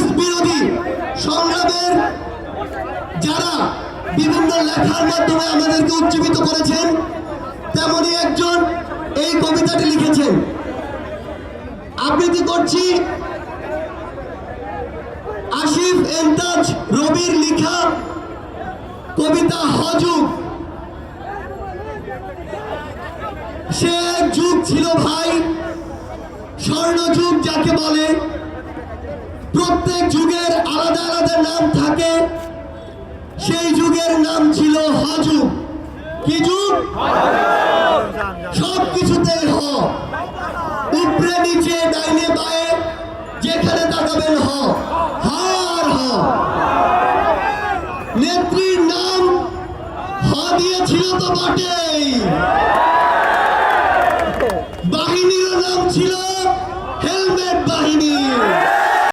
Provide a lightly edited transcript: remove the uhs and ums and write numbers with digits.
Fascist বিরোধী সংগ্রামের যারা বিভিন্ন লেখার মাধ্যমে আমাদেরকে উজ্জীবিত করেছেন, তেমনি একজন এই কবিতাটি লিখেছেন। আবৃত্তি করছি আসিফ এন্তাজ রবির লিখা কবিতা হযুগ। সে এক যুগ ছিল ভাই, স্বর্ণযুগ যাকে বলে। প্রত্যেক যুগের আলাদা আলাদা নাম থাকে, সেই যুগের নাম ছিল হযুগ। কি যুগ? সব কিছুতেই হ, উপরে নিচে ডাইনে বায়ে যেখানে তাকাবেন হ, আর হ। নেত্রীর নাম হ দিয়েছিল তো বটেই, বাহিনীর নাম ছিল